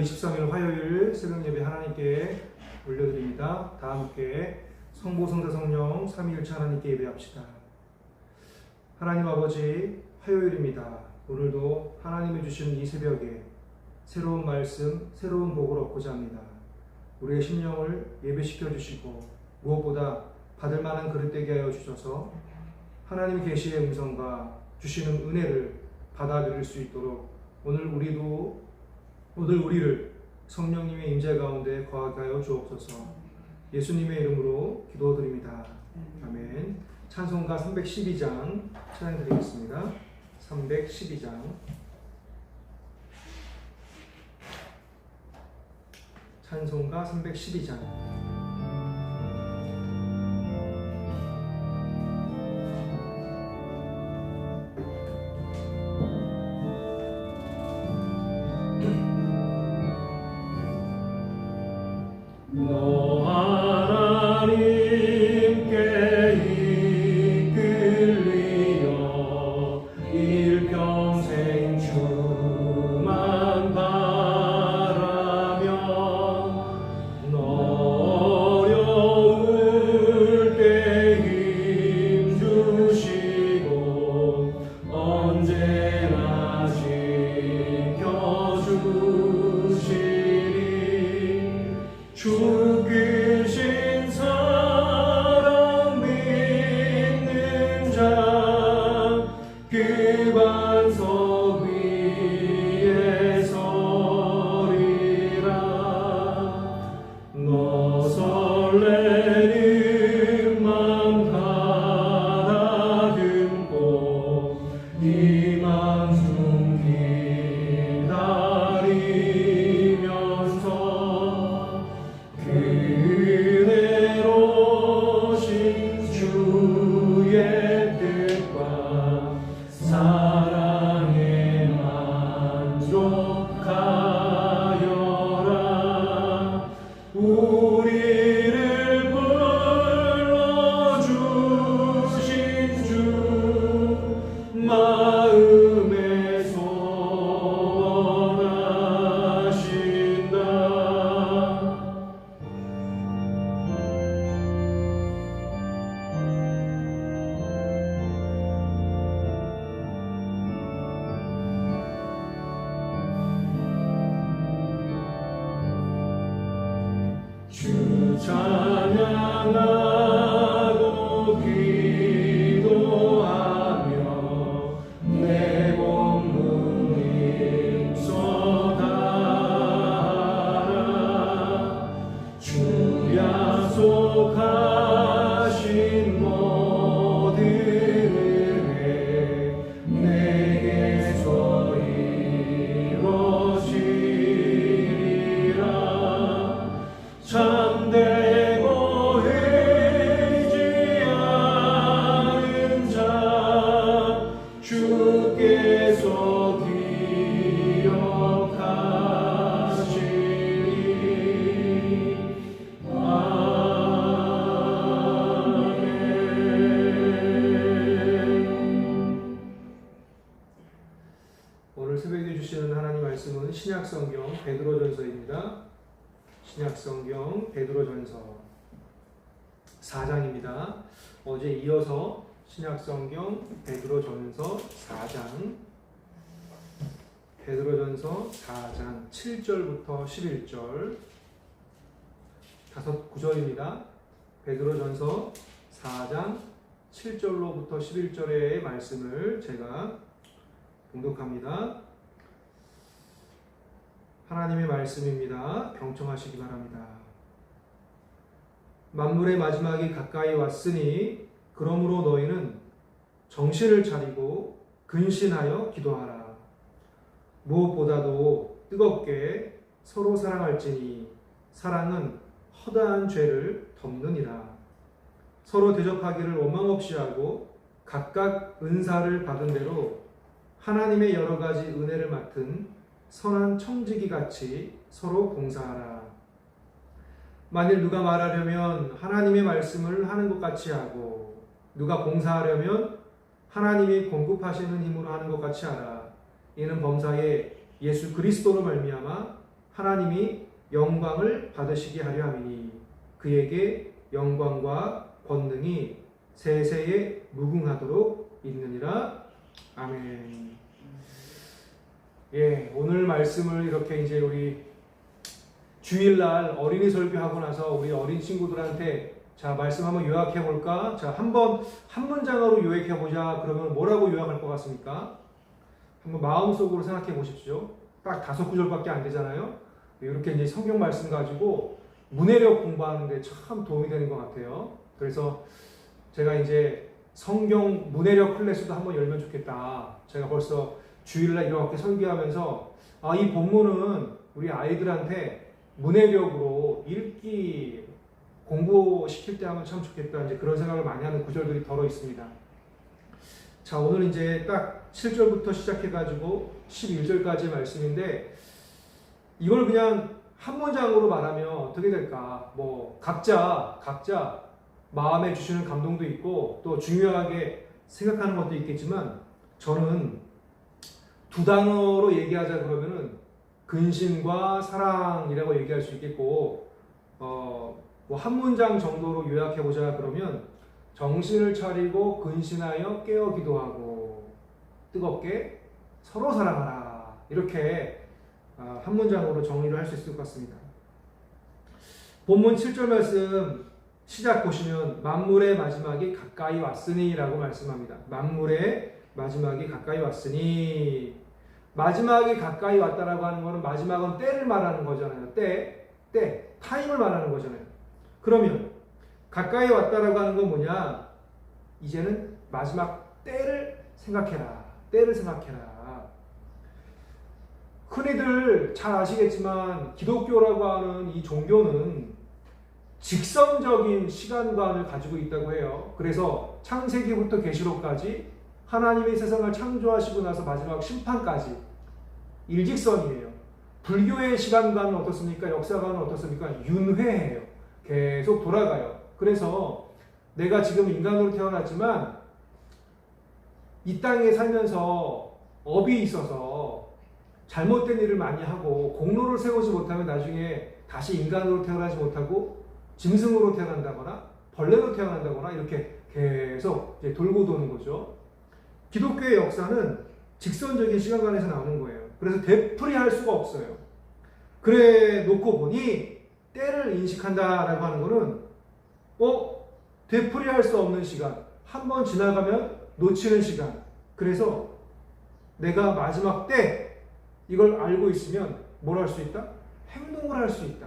23일 화요일 새벽 예배 하나님께 올려드립니다. 다 함께 성부, 성자, 성령 삼위일체 하나님께 예배합시다. 하나님 아버지, 화요일입니다. 오늘도 하나님이 주신 이 새벽에 새로운 말씀, 새로운 복을 얻고자 합니다. 우리의 심령을 예배시켜 주시고 무엇보다 받을 만한 그릇 되게 하여 주셔서 하나님의 계시의 음성과 주시는 은혜를 받아들일 수 있도록 오늘 우리를 성령님의 임재 가운데 거하게 하여 주옵소서. 예수님의 이름으로 기도드립니다. 아멘. 찬송가 312장 찬양드리겠습니다. 312장 찬송가 312장 너 하나님께 이끌리어 일평생 주만 바라며 너 어려울 때 힘 주시고 언제나 지켜주시리 주 크신 사랑 믿는 자 그 반석 위에 서리라. 너 설레는 맘 가다듬고 희망 숨 기다리면서 그대로신 주의 뜻과 사랑에 만족하여라. 우리를 불러주신 주 마음에 소원하신다. 주 찬양하고 기도하며 내 몸 힘써가라. 주 약속하신 모든 은혜 내게서 이루어지리라. 참되고 의지하는 자 주께서 기억하시리. 아멘. 오늘 새벽에 주시는 하나님 말씀은 신약성경 베드로전서입니다. 신약성경 베드로전서 4장입니다. 어제 이어서 신약성경 베드로전서 4장 7절부터 11절 5구절입니다. 베드로전서 4장 7절로부터 11절의 말씀을 제가 봉독합니다. 하나님의 말씀입니다. 경청하시기 바랍니다. 만물의 마지막이 가까이 왔으니 그러므로 너희는 정신을 차리고 근신하여 기도하라. 무엇보다도 뜨겁게 서로 사랑할지니 사랑은 허다한 죄를 덮느니라. 서로 대접하기를 원망 없이 하고 각각 은사를 받은 대로 하나님의 여러 가지 은혜를 맡은 선한 청지기 같이 서로 봉사하라. 만일 누가 말하려면 하나님의 말씀을 하는 것 같이 하고 누가 봉사하려면 하나님이 공급하시는 힘으로 하는 것 같이 하라. 이는 범사에 예수 그리스도로 말미암아 하나님이 영광을 받으시게 하려 함이니 그에게 영광과 권능이 세세에 무궁하도록 있느니라. 아멘. 예, 오늘 말씀을 이렇게 이제 우리 주일날 어린이 설교하고 나서 우리 어린 친구들한테 자, 말씀 한번 요약해 볼까? 자, 한번 한 문장으로 요약해 보자. 그러면 뭐라고 요약할 것 같습니까? 한번 마음속으로 생각해 보십시오. 딱 5구절밖에 안 되잖아요. 이렇게 이제 성경 말씀 가지고 문해력 공부하는데 참 도움이 되는 것 같아요. 그래서 제가 이제 성경 문해력 클래스도 한번 열면 좋겠다. 제가 벌써 주일날 이렇게 설교하면서 이 본문은 우리 아이들한테 문해력으로 읽기 공부시킬 때 하면 참 좋겠다. 이제 그런 생각을 많이 하는 구절들이 덜어 있습니다. 자, 오늘 이제 딱 7절부터 시작해가지고 11절까지 말씀인데 이걸 그냥 한 문장으로 말하면 어떻게 될까? 뭐 각자 마음에 주시는 감동도 있고 또 중요하게 생각하는 것도 있겠지만 저는 2단어로 얘기하자 그러면은 근신과 사랑이라고 얘기할 수 있겠고 뭐 한 문장 정도로 요약해보자 그러면 정신을 차리고 근신하여 깨어 기도하고 뜨겁게 서로 사랑하라 이렇게 한 문장으로 정리를 할 수 있을 것 같습니다. 본문 7절 말씀 시작 보시면 만물의 마지막이 가까이 왔으니 라고 말씀합니다. 만물의 마지막이 가까이 왔으니 마지막이 가까이 왔다라고 하는 것은 마지막은 때를 말하는 거잖아요. 때, 타임을 말하는 거잖아요. 그러면 가까이 왔다라고 하는 건 뭐냐? 이제는 마지막 때를 생각해라. 때를 생각해라. 흔히들 잘 아시겠지만 기독교라고 하는 이 종교는 직선적인 시간관을 가지고 있다고 해요. 그래서 창세기부터 계시록까지 하나님이 세상을 창조하시고 나서 마지막 심판까지 일직선이에요. 불교의 시간관은 어떻습니까? 역사관은 어떻습니까? 윤회예요. 계속 돌아가요. 그래서 내가 지금 인간으로 태어났지만 이 땅에 살면서 업이 있어서 잘못된 일을 많이 하고 공로를 세우지 못하면 나중에 다시 인간으로 태어나지 못하고 짐승으로 태어난다거나 벌레로 태어난다거나 이렇게 계속 이제 돌고 도는 거죠. 기독교의 역사는 직선적인 시간관에서 나오는 거예요. 그래서 되풀이할 수가 없어요. 그래 놓고 보니 때를 인식한다라고 하는 거는 되풀이할 수 없는 시간, 한 번 지나가면 놓치는 시간. 그래서 내가 마지막 때 이걸 알고 있으면 뭘 할 수 있다? 행동을 할 수 있다.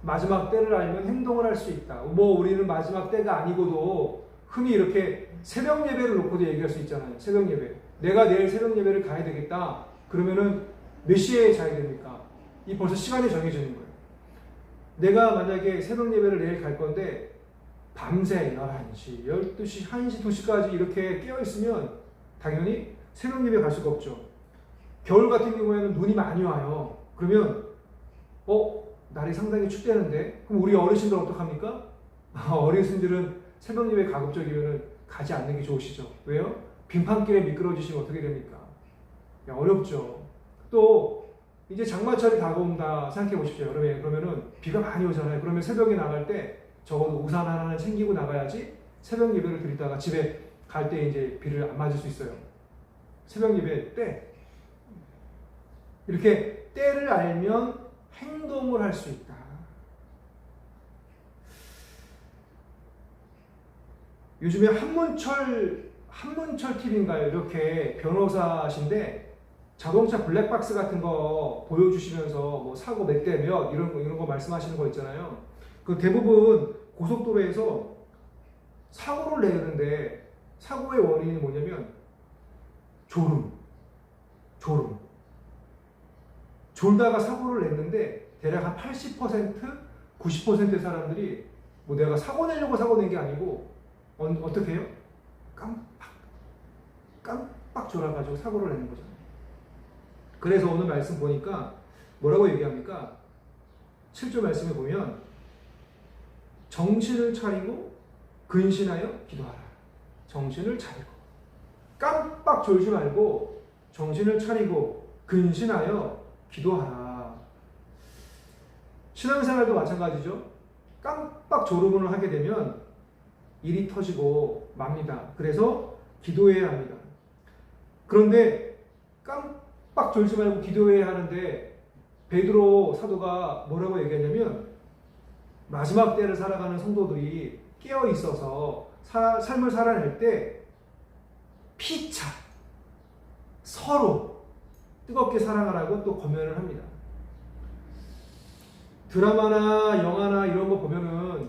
마지막 때를 알면 행동을 할 수 있다. 뭐 우리는 마지막 때가 아니고도 흔히 이렇게 새벽 예배를 놓고도 얘기할 수 있잖아요. 새벽 예배. 내가 내일 새벽 예배를 가야 되겠다. 그러면은 몇 시에 자야 됩니까? 이 벌써 시간이 정해지는 거예요. 내가 만약에 새벽 예배를 내일 갈 건데 밤새 11시, 12시, 1시, 2시까지 이렇게 깨어있으면 당연히 새벽 예배 갈 수가 없죠. 겨울 같은 경우에는 눈이 많이 와요. 그러면 날이 상당히 춥대는데 그럼 우리 어르신들 어떡합니까? 어르신들은 새벽 예배 가급적이면 가지 않는 게 좋으시죠. 왜요? 빙판길에 미끄러지시면 어떻게 됩니까? 어렵죠. 또 이제 장마철이 다가온다 생각해 보십시오. 그러면은 비가 많이 오잖아요. 그러면 새벽에 나갈 때 적어도 우산 하나는 챙기고 나가야지 새벽 예배를 드리다가 집에 갈 때 이제 비를 안 맞을 수 있어요. 새벽 예배 때 이렇게 때를 알면 행동을 할 수 있다. 요즘에 한문철 TV인가요? 이렇게 변호사신데 자동차 블랙박스 같은 거 보여주시면서 뭐 사고 몇 대 몇 이런 거 말씀하시는 거 있잖아요. 그 대부분 고속도로에서 사고를 내는데 사고의 원인이 뭐냐면 졸다가 사고를 냈는데 대략 한 80%, 90%의 사람들이 뭐 내가 사고 내려고 사고 낸 게 아니고 어떻게 해요? 깜빡 졸아가지고 사고를 내는 거잖아요. 그래서 오늘 말씀 보니까 뭐라고 얘기합니까? 7절 말씀에 보면 정신을 차리고 근신하여 기도하라. 정신을 차리고 깜빡 졸지 말고 정신을 차리고 근신하여 기도하라. 신앙생활도 마찬가지죠. 깜빡 졸음을 하게 되면 일이 터지고 맙니다. 그래서 기도해야 합니다. 그런데 깜빡 졸지 말고 기도해야 하는데 베드로 사도가 뭐라고 얘기하냐면 마지막 때를 살아가는 성도들이 깨어 있어서 삶을 살아낼 때 피차 서로 뜨겁게 사랑하라고 또 권면을 합니다. 드라마나 영화나 이런 거 보면은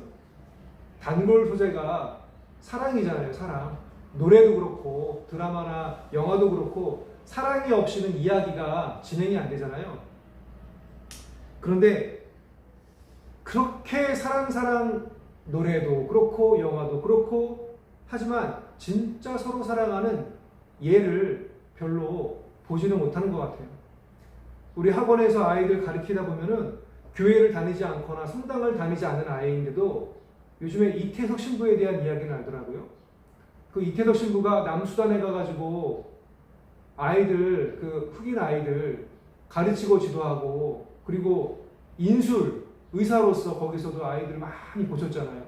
단골 소재가 사랑이잖아요. 사랑. 노래도 그렇고 드라마나 영화도 그렇고 사랑이 없이는 이야기가 진행이 안 되잖아요. 그런데 그렇게 사랑 노래도 그렇고 영화도 그렇고 하지만 진짜 서로 사랑하는 예를 별로 보지는 못하는 것 같아요. 우리 학원에서 아이들 가르치다 보면은 교회를 다니지 않거나 성당을 다니지 않는 아이인데도 요즘에 이태석 신부에 대한 이야기를 알더라고요. 그 이태석 신부가 남수단에 가가지고 아이들, 그 흑인 아이들 가르치고 지도하고 그리고 인술, 의사로서 거기서도 아이들을 많이 보셨잖아요.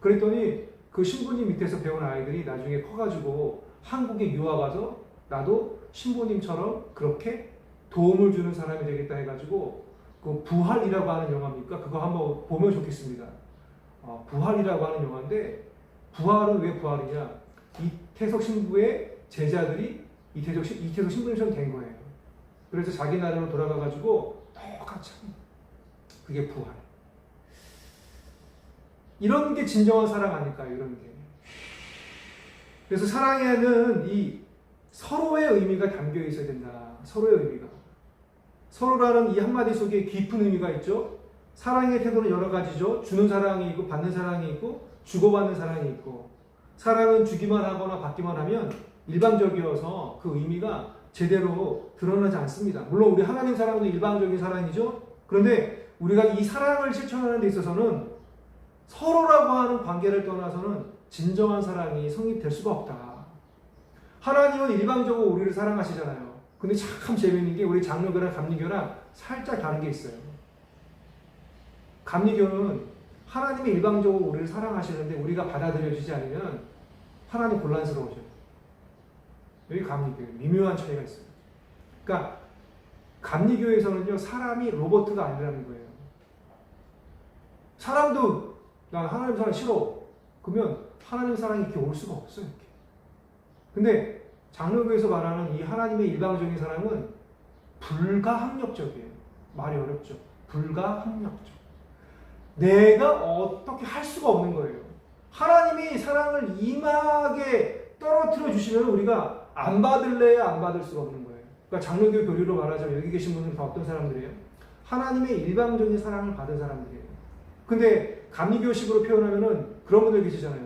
그랬더니 그 신부님 밑에서 배운 아이들이 나중에 커가지고 한국에 유학 와서 나도 신부님처럼 그렇게 도움을 주는 사람이 되겠다 해가지고 그 부활이라고 하는 영화입니까? 그거 한번 보면 좋겠습니다. 부활이라고 하는 영화인데 부활은 왜 부활이냐? 이태석 신부의 제자들이 이태석 신부님처럼 된 거예요. 그래서 자기 나라로 돌아가가지고 똑같이 합니다. 그게 부활. 이런 게 진정한 사랑 아닐까요? 이런 게. 그래서 사랑에는 이 서로의 의미가 담겨 있어야 된다. 서로의 의미가. 서로라는 이 한마디 속에 깊은 의미가 있죠. 사랑의 태도는 여러 가지죠. 주는 사랑이 있고 받는 사랑이 있고 주고받는 사랑이 있고 사랑은 주기만 하거나 받기만 하면 일방적이어서 그 의미가 제대로 드러나지 않습니다. 물론 우리 하나님 사랑도 일방적인 사랑이죠. 그런데 우리가 이 사랑을 실천하는 데 있어서는 서로라고 하는 관계를 떠나서는 진정한 사랑이 성립될 수가 없다. 하나님은 일방적으로 우리를 사랑하시잖아요. 근데 참 재미있는 게 우리 장로교나 감리교나 살짝 다른 게 있어요. 감리교는 하나님이 일방적으로 우리를 사랑하시는데 우리가 받아들여지지 않으면 하나님 곤란스러워져요. 여기 감리교에 미묘한 차이가 있어요. 그러니까 감리교에서는요 사람이 로봇가 아니라는 거예요. 사람도 난 하나님 사랑 싫어. 그러면 하나님 사랑이 이렇게 올 수가 없어요. 이렇게. 근데 장로교에서 말하는 이 하나님의 일방적인 사랑은 불가항력적이에요. 말이 어렵죠. 불가항력적. 내가 어떻게 할 수가 없는 거예요. 하나님이 사랑을 임하게 떨어뜨려 주시면 우리가 안 받을래야 안 받을 수가 없는 거예요. 그러니까 장로교 교리로 말하자면 여기 계신 분들은 다 어떤 사람들이에요? 하나님의 일방적인 사랑을 받은 사람들이에요. 근데 감리교식으로 표현하면은 그런 분들 계시잖아요.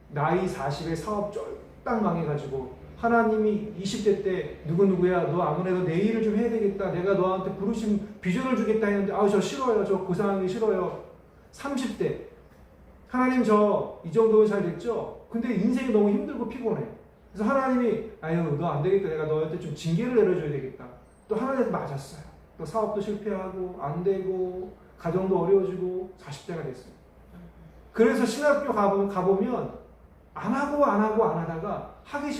나이 40에 사업 쫄딱 망해가지고 하나님이 20대 때 누구누구야 너 아무래도 내 일을 좀 해야 되겠다. 내가 너한테 부르심 비전을 주겠다 했는데 아우 저 싫어요. 저 고상하기 싫어요. 30대 하나님 저 이 정도면 잘 됐죠? 근데 인생이 너무 힘들고 피곤해. 그래서 하나님이 아유 너 안 되겠다. 내가 너한테 좀 징계를 내려줘야 되겠다. 또 하나님한테 맞았어요. 또 사업도 실패하고 안 되고 가정도 어려워지고 40대가 됐어요. 그래서 신학교 가보면 안 하다가 하기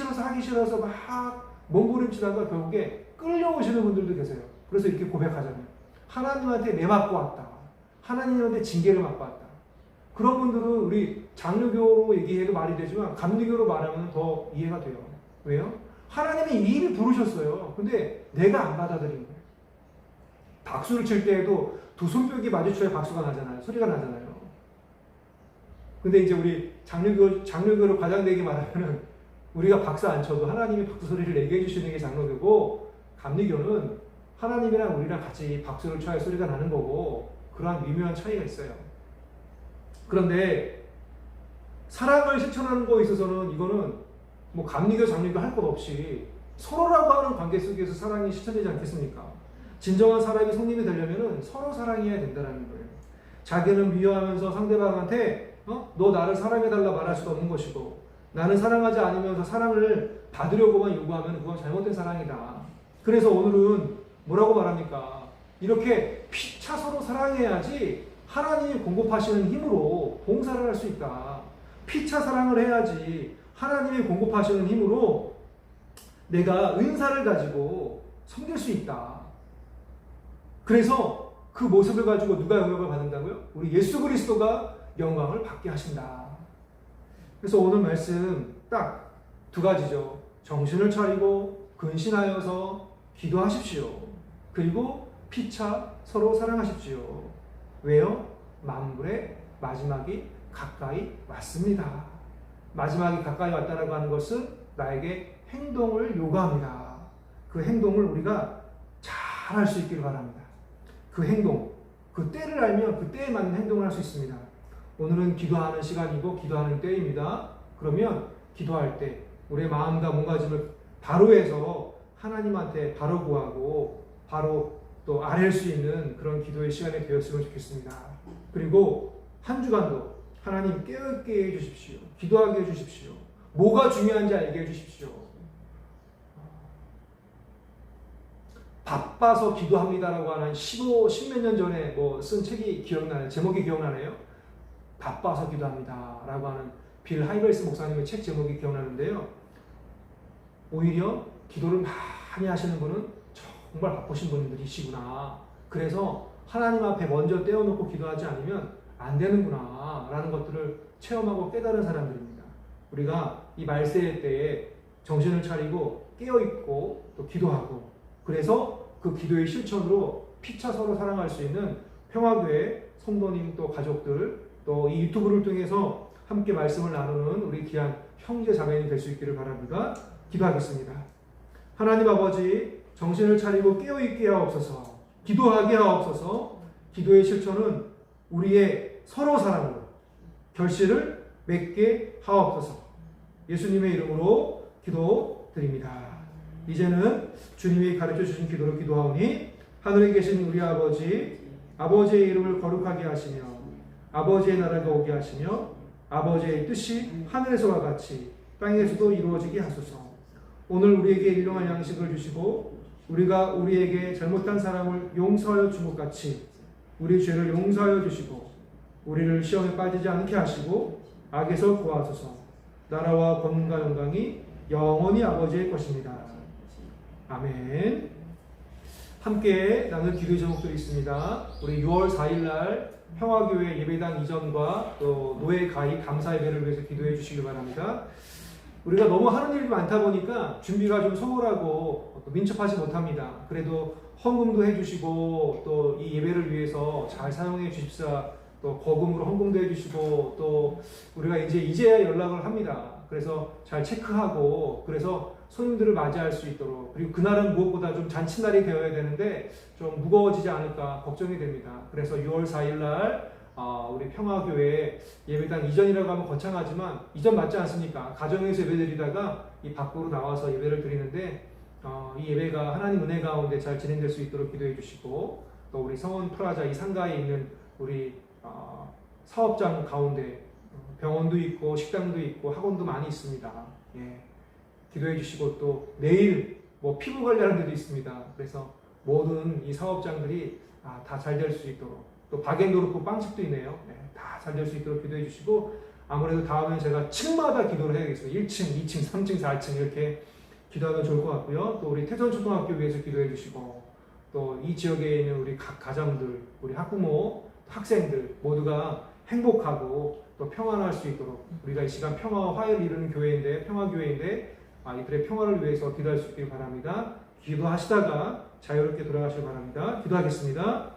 싫어서 막 몸부림치다가 결국에 끌려오시는 분들도 계세요. 그래서 이렇게 고백하잖아요. 하나님한테 매 맞고 왔다. 하나님한테 징계를 맞고 왔다. 그런 분들은 우리 장로교로 얘기해도 말이 되지만 감리교로 말하면 더 이해가 돼요. 왜요? 하나님이 이미 부르셨어요. 근데 내가 안 받아들인 거예요. 박수를 칠 때에도 두 손뼉이 마주쳐야 박수가 나잖아요. 소리가 나잖아요. 근데 이제 우리 장로교로 과장되게 말하면은 우리가 박수 안 쳐도 하나님이 박수 소리를 내게 해주시는 게 장로교고 감리교는 하나님이랑 우리랑 같이 박수를 쳐야 소리가 나는 거고 그러한 미묘한 차이가 있어요. 그런데 사랑을 실천하는 거에 있어서는 이거는 뭐 감리교, 장로교 할 것 없이 서로라고 하는 관계 속에서 사랑이 실천되지 않겠습니까? 진정한 사랑이 성립이 되려면 서로 사랑해야 된다는 거예요. 자기는 미워하면서 상대방한테 너 나를 사랑해달라 말할 수도 없는 것이고 나는 사랑하지 않으면서 사랑을 받으려고만 요구하면 그건 잘못된 사랑이다. 그래서 오늘은 뭐라고 말합니까? 이렇게 피차 서로 사랑해야지 하나님이 공급하시는 힘으로 봉사를 할 수 있다. 피차 사랑을 해야지 하나님이 공급하시는 힘으로 내가 은사를 가지고 섬길 수 있다. 그래서 그 모습을 가지고 누가 영광을 받는다고요? 우리 예수 그리스도가 영광을 받게 하신다. 그래서 오늘 말씀 딱 두 가지죠. 정신을 차리고 근신하여서 기도하십시오. 그리고 피차 서로 사랑하십시오. 왜요? 만물의 마지막이 가까이 왔습니다. 마지막이 가까이 왔다라고 하는 것은 나에게 행동을 요구합니다. 그 행동을 우리가 잘 할 수 있기를 바랍니다. 그 행동, 그 때를 알면 그 때에 맞는 행동을 할 수 있습니다. 오늘은 기도하는 시간이고 기도하는 때입니다. 그러면 기도할 때 우리의 마음과 몸가짐을 바로 해서 하나님한테 바로 구하고 바로 또 아뢰 수 있는 그런 기도의 시간이 되었으면 좋겠습니다. 그리고 한 주간도 하나님 깨어있게 해주십시오. 기도하게 해주십시오. 뭐가 중요한지 알게 해주십시오. 바빠서 기도합니다라고 하는 10몇 년 전에 쓴 책이 기억나요. 제목이 기억나네요. 바빠서 기도합니다라고 하는 빌 하이벨스 목사님의 책 제목이 기억나는데요. 오히려 기도를 많이 하시는 분은 정말 바쁘신 분들이시구나. 그래서 하나님 앞에 먼저 떼어놓고 기도하지 않으면 안 되는구나 라는 것들을 체험하고 깨달은 사람들입니다. 우리가 이 말세의 때에 정신을 차리고 깨어있고 또 기도하고 그래서 그 기도의 실천으로 피차 서로 사랑할 수 있는 평화교회 성도님 또 가족들 또 이 유튜브를 통해서 함께 말씀을 나누는 우리 귀한 형제 자매님 될 수 있기를 바랍니다. 기도하겠습니다. 하나님 아버지 정신을 차리고 깨어있게 하옵소서. 기도하게 하옵소서. 기도의 실천은 우리의 서로 사랑으로 결실을 맺게 하옵소서. 예수님의 이름으로 기도드립니다. 이제는 주님이 가르쳐 주신 기도로 기도하오니 하늘에 계신 우리 아버지의 이름을 거룩하게 하시며 아버지의 나라가 오게 하시며 아버지의 뜻이 하늘에서와 같이 땅에서도 이루어지게 하소서. 오늘 우리에게 일용할 양식을 주시고 우리가 우리에게 잘못한 사람을 용서하여 준 것 같이 우리 죄를 용서하여 주시고 우리를 시험에 빠지지 않게 하시고 악에서 구하소서. 나라와 권능과 영광이 영원히 아버지의 것입니다. 아멘. 함께 나눌 기도 제목들이 있습니다. 우리 6월 4일날 평화교회 예배당 이전과 또 노예 가입 감사 예배를 위해서 기도해 주시기 바랍니다. 우리가 너무 하는 일이 많다 보니까 준비가 좀 소홀하고 또 민첩하지 못합니다. 그래도 헌금도 해주시고 또 이 예배를 위해서 잘 사용해 주십사. 또 거금으로 헌금도 해주시고 또 우리가 이제야 연락을 합니다. 그래서 잘 체크하고 그래서 손님들을 맞이할 수 있도록 그리고 그날은 무엇보다 좀 잔칫날이 되어야 되는데 좀 무거워지지 않을까 걱정이 됩니다. 그래서 6월 4일날 우리 평화교회 예배당 이전이라고 하면 거창하지만 이전 맞지 않습니까? 가정에서 예배드리다가 이 밖으로 나와서 예배를 드리는데 이 예배가 하나님 은혜 가운데 잘 진행될 수 있도록 기도해 주시고 또 우리 성원 프라자 이 상가에 있는 우리 사업장 가운데 병원도 있고 식당도 있고 학원도 많이 있습니다. 예. 기도해 주시고 또 내일 피부 관리하는 데도 있습니다. 그래서 모든 이 사업장들이 다 잘 될 수 있도록 또 박앤도르프 빵집도 있네요. 예. 다 잘 될 수 있도록 기도해 주시고 아무래도 다음에 제가 층마다 기도를 해야겠습니다. 1층, 2층, 3층, 4층 이렇게 기도하면 좋을 것 같고요. 또 우리 태선초등학교 위해서 기도해 주시고 또 이 지역에 있는 우리 각 가정들, 우리 학부모, 학생들 모두가 행복하고 또 평안할 수 있도록 우리가 이 시간 평화와 화해를 이루는 교회인데 평화교회인데 이들의 평화를 위해서 기도할 수 있길 바랍니다. 기도하시다가 자유롭게 돌아가시기 바랍니다. 기도하겠습니다.